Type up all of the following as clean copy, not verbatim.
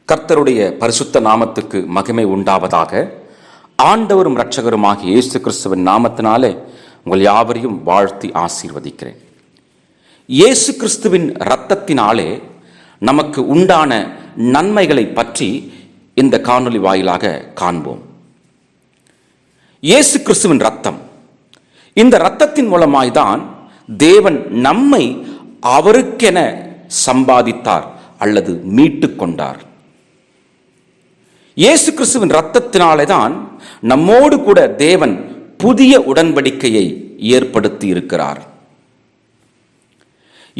கர்த்தருடைய பரிசுத்த நாமத்துக்கு மகிமை உண்டாவதாக. ஆண்டவரும் இரட்சகருமாகிய இயேசு கிறிஸ்துவின் நாமத்தினாலே உங்கள் யாவரையும் வாழ்த்தி ஆசீர்வதிக்கிறேன். இயேசு கிறிஸ்துவின் இரத்தத்தினாலே நமக்கு உண்டான நன்மைகளை பற்றி இந்த காணொளி வாயிலாக காண்போம். இயேசு கிறிஸ்துவின் இரத்தம், இந்த இரத்தத்தின் மூலமாய்தான் தேவன் நம்மை அவருக்கென சம்பாதித்தார் அல்லது மீட்டு கொண்டார். இயேசு கிறிஸ்துவின் இரத்தத்தினாலே தான் நம்மோடு கூட தேவன் புதிய உடன்படிக்கையை ஏற்படுத்தி இருக்கிறார்.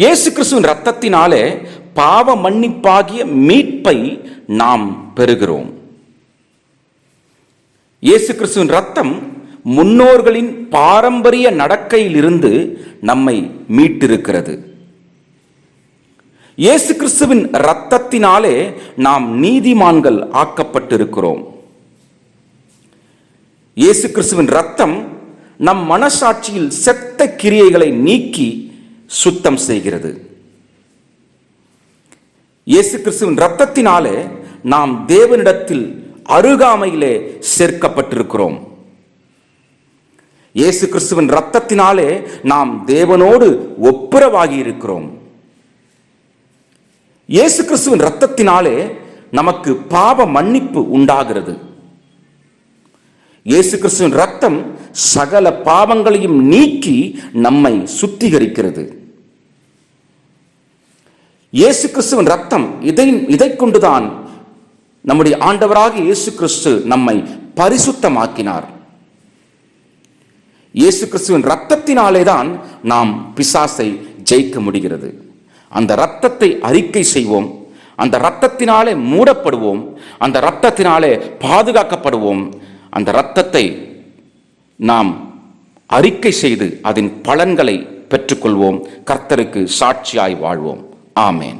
இயேசு கிறிஸ்துவின் இரத்தத்தினாலே பாவ மன்னிப்பாகிய மீட்பை நாம் பெறுகிறோம். இயேசு கிறிஸ்துவின் இரத்தம் முன்னோர்களின் பாரம்பரிய நடக்கையிலிருந்து நம்மை மீட்டிருக்கிறது. இயேசு கிறிஸ்துவின் இரத்தத்தினாலே நாம் நீதிமான்கள் ஆக்கப்பட்டிருக்கிறோம். இயேசு கிறிஸ்துவின் இரத்தம் நம் மனசாட்சியில் செத்த கிரியைகளை நீக்கி சுத்தம் செய்கிறது. இயேசு கிறிஸ்துவின் இரத்தத்தினாலே நாம் தேவனிடத்தில் அருகாமையிலே சேர்க்கப்பட்டிருக்கிறோம். இயேசு கிறிஸ்துவின் இரத்தத்தினாலே நாம் தேவனோடு ஒப்புரவாகி இருக்கிறோம். இயேசு கிறிஸ்துவின் இரத்தத்தினாலே நமக்கு பாவ மன்னிப்பு உண்டாகிறது. இயேசு கிறிஸ்துவின் இரத்தம் சகல பாவங்களையும் நீக்கி நம்மை சுத்திகரிக்கிறது. இயேசு கிறிஸ்துவின் இரத்தம் இதை கொண்டுதான் நம்முடைய ஆண்டவராகிய இயேசு கிறிஸ்து நம்மை பரிசுத்தமாக்கினார். இயேசு கிறிஸ்துவின் இரத்தத்தினாலே தான் நாம் பிசாசை ஜெயிக்க முடிகிறது. அந்த இரத்தத்தை அறிக்கை செய்வோம். அந்த இரத்தத்தினாலே மூடப்படுவோம். அந்த இரத்தத்தினாலே பாதுகாக்கப்படுவோம். அந்த இரத்தத்தை நாம் அறிக்கை செய்து அதன் பலன்களை பெற்றுக்கொள்வோம். கர்த்தருக்கு சாட்சியாய் வாழ்வோம். ஆமேன்.